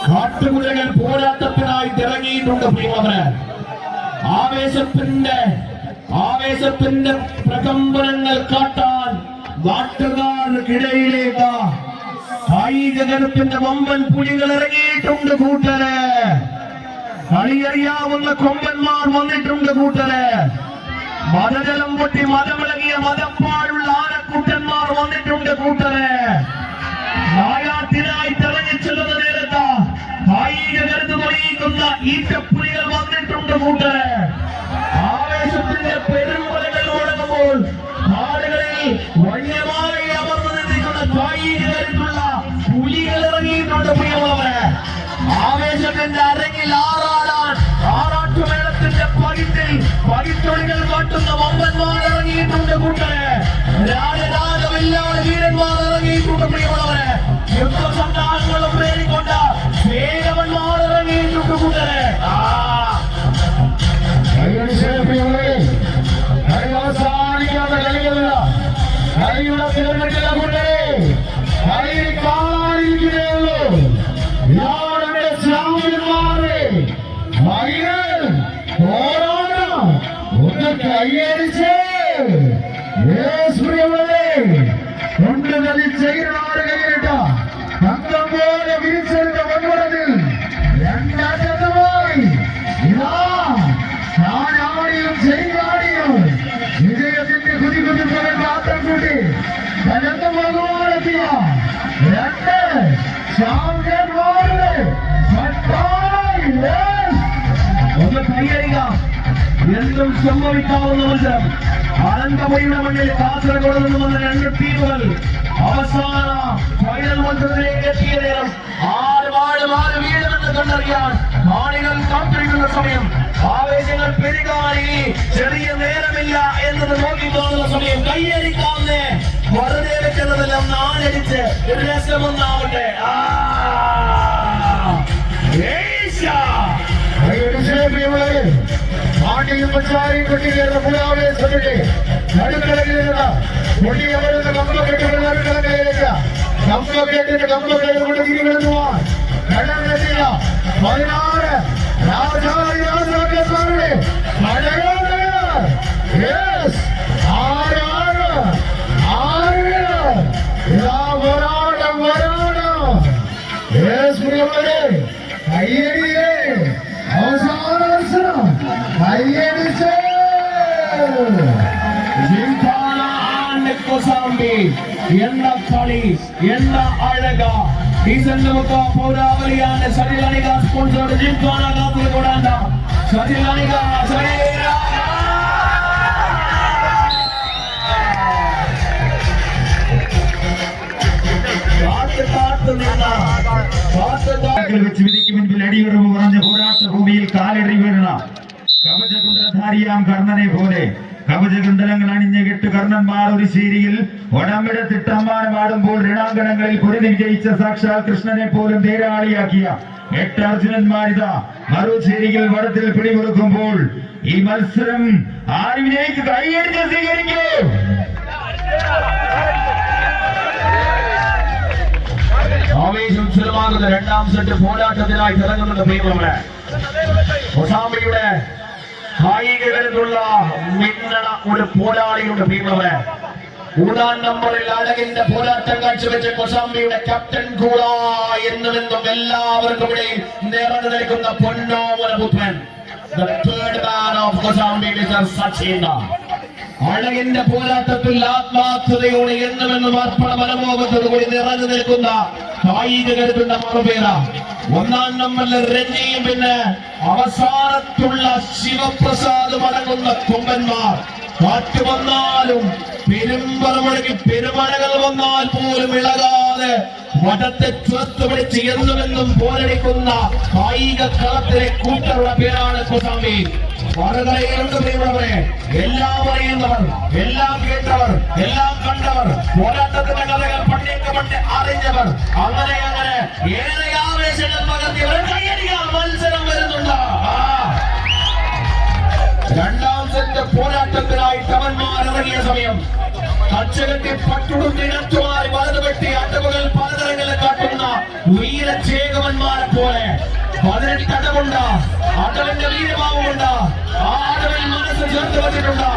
കാട്ടുകുതിരകൾ പോരാട്ടത്തിനായി ഇറങ്ങിയിട്ടുണ്ട് പ്രിയമുള്ളവരെ. ആവേശത്തിന്റെ പ്രകമ്പനങ്ങൾ കാട്ടാൻ നാട്ടുകാർക്കിടയിലേക്ക് കായിക കരുത്തിന്റെ വമ്പൻ പുലികൾ ഇറങ്ങിയിട്ടുണ്ട് കൂട്ടരെ. കളിയറിയാവുന്ന കൊമ്പന്മാർ വന്നിട്ടുണ്ട് കൂട്ടരെ. മതജലം പൊട്ടി മതമിളകിയ മതപ്പാടുള്ള ആനക്കൂട്ടന്മാർ വന്നിട്ടുണ്ട് കൂട്ടരെ. നായാട്ടിനായി തെളിഞ്ഞിച്ചുള്ള നേരത്ത് കായിക കരുത്ത് തെളിയിക്കുന്ന ഈറ്റപ്പുലികൾ വന്നിട്ടുണ്ട് കൂട്ടരെ. ആവേശത്തിന്റെ പെരുമ്പലകൾ മുടങ്ങുമ്പോൾ കാടുകളിൽ വന്യമായി അമർന്നു നിന്നിരിക്കുന്ന കായിക കരുത്തുള്ള പുലികൾ ഇറങ്ങിയിട്ടുണ്ട് പ്രിയമുള്ളവരെ. ആവേശത്തിന്റെ അരങ്ങിൽ ആറാട്ടുമേളത്തിന്റെ പകിത്തൊളികൾ കാട്ടുന്ന വമ്പന്മാർ ഇറങ്ങിയിട്ടുണ്ട് കൂട്ടരെ. രാജരാജമില്ലാതെ വീരന്മാർ ഇറങ്ങിയിട്ടുണ്ട് പ്രിയമുള്ളവരെ. യുദ്ധസന്നാഹങ്ങളും പേരിക്കൊണ്ട് സേവന്മാർ ഇറങ്ങിയിട്ടുണ്ട് കൂട്ടരെ. അവസാനിക്കാത്ത കളികളില്ല. കളിയുടെ തിരഞ്ഞെടുക്കില്ല കൂട്ടരെ. കളി കാണാനിരിക്കുകയുള്ളൂ. ഇയാളുടെ ചാമ്പ്യന്മാരെ ഒന്ന് കൈയടിച്ച് കൊണ്ട് കളിച്ചെയ്യാറ് കൈയിട്ട തങ്കം പോലെ വിരിച്ചെടുത്ത വൻപടത്തിൽ രണ്ടാറ്റമായി ഇതാ ഞാനാടിയും ചെയ്യാടിയും വിജയത്തിന്റെ കുതികുതിപ്പവൻ മാത്രം കൂട്ടി കലർന്നു ഭഗവാനെത്തിയ രണ്ട് ചാമ്പ്യന്മാരുടെ ഒന്ന് കൈയടിക. എന്തും സംഭവിക്കാവുന്ന മത്സരം. അനന്തപുരിയുടെ മണ്ണിൽ കാസർഗോഡ് നിന്ന് വന്ന രണ്ട് ടീമുകൾ അവസാന ഫൈനൽ മത്സരത്തിലേക്ക് എത്തിയ നേരം ആര് വീഴുമെന്ന് കണ്ടറിയാൻ കാണികൾ കാത്തിരിക്കുന്ന സമയം. ആവേശങ്ങൾ പെരുകാനി ചെറിയ നേരമില്ല എന്നത് നോക്കിക്കാണുന്ന സമയം. കൈയടിക്കാവുന്നേ വെറുതെ വെക്കുന്നതെല്ലാം നാലടിച്ച് രസമൊന്നാവട്ടെ. പാണ്ടിയും പച്ചാരിയും കൊണ്ടിരുന്ന പുരാവേശത്തിന്റെ നടുക്കളയിലിരുന്ന കൊടിയവരുന്ന കമ്പക്കെട്ടുകൾ നടുക്കളയിലേക്ക് കമ്പക്കെട്ടിന്റെ കമ്പക്കെട്ട് കൊണ്ട് തിരികെടുക്കുവാൻ കടന്നെത്തിയ 16 രാജാക്കന്മാരുടെ കയ്യടിയേ അവസാന മത്സരം കയ്യടിച്ച് என்ன களி என்ன அழகா டீசன்லுக்கு பௌராவலியான சரிலனிகா ஸ்பான்சர்ட் ஜிம்கானா காத்துல கொண்டாண்டா சரிலனிகா சரியா വെച്ച് വിധിക്ക് മുൻപിൽ അടിയുറവ് കുറഞ്ഞ പോരാട്ട ഭൂമിയിൽ കാലിടറി വീണ കവചകുണ്ടധാരിയാം കർണനെ പോലെ കവചകുണ്ടലങ്ങൾ അണിഞ്ഞ 8 കർണന്മാർ ഒരു ശീരിയിൽ ഒടമ്പിടത്തിട്ട് അമ്മാനമാടുമ്പോൾ രണാങ്കണങ്ങളിൽ പൊരുതി വിജയിച്ച സാക്ഷാൽ കൃഷ്ണനെ പോലും തേരാളിയാക്കിയ 8 അർജുനന്മാരിതാ മറുചേരിയിൽ വടത്തിൽ പിടികൊടുക്കുമ്പോൾ ഈ മത്സരം ആര് വിജയിക്ക് കൈയടിച്ച് സ്വീകരിക്കൂ. ആവേശം ചെലവാകുന്ന രണ്ടാം സെറ്റ് പോരാട്ടത്തിനായി ഇറങ്ങുന്നത് പ്രിയമുള്ളവരെ. കൊസാംബിയുടെ കായികതയുള്ള മിന്നണ ഒരു പോരാളിയുണ്ട് പ്രിയമുള്ളവരെ. 3-ാം നമ്പറിൽ അഴകിന്റെ പോരാട്ടം കാഴ്ചവെച്ച കൊസാംബിയുടെ ക്യാപ്റ്റൻ കൂള എന്നും എല്ലാവർക്കും ഇടയിൽ നിറഞ്ഞു നിൽക്കുന്ന പൊന്നോമനപുത്രൻ. The third man of Kosambi, Mr. Sachin. അഴകിന്റെ പോരാട്ടത്തിൽ ആത്മാർത്ഥതയോടെ എന്നുമെന്നും അർപ്പണ മനോഭാവത്തോടുകൂടി നിറഞ്ഞു നിൽക്കുന്ന കായിക കരുത്തിന്റെ മറുപേര 1-ാം നമ്പറിലെ രഞ്ജിയും പിന്നെ അവസാനത്തുള്ള ശിവപ്രസാദ് അടങ്ങുന്ന കൊമ്പന്മാർ. കാറ്റ് വന്നാലും പെരുമ്പറമുഴങ്ങി പെരുമഴകൾ വന്നാൽ പോലും ഇളകാതെ വടത്തെ ചേർത്ത് പിടിച്ച് എന്നുമെന്നും പോരടിക്കുന്ന കായിക കളത്തിലെ കൂട്ടരുടെ പേരാണ് കൊസാംബി. വറുകളെയുണ്ട് പ്രിയമുള്ളവരെ. എല്ലാം അറിയുന്നവർ, എല്ലാം കേട്ടവർ, എല്ലാം കണ്ടവർ, പോരാട്ടത്തിന്റെ കഥകൾ പണ്ടേ അറിഞ്ഞവർ, അങ്ങനെ ഏറെ ആവേശങ്ങൾ പകർത്തിയവർ. കയ്യടിക മത്സരം വരുന്നുണ്ട്. മത്സരം. കച്ചകെട്ടി പട്ടുടുത്തിനത്തുമായി വലതുപെട്ടി അടവുകൾ പലതരങ്ങളെ കാട്ടുന്ന വീരചേകവന്മാരെ പോലെ 18 അടവുണ്ട്. അടവിന്റെ വീരഭാവമുണ്ട്. ആ അടവിൽ മനസ്സ് ചേർത്ത് വെച്ചിട്ടുണ്ട്.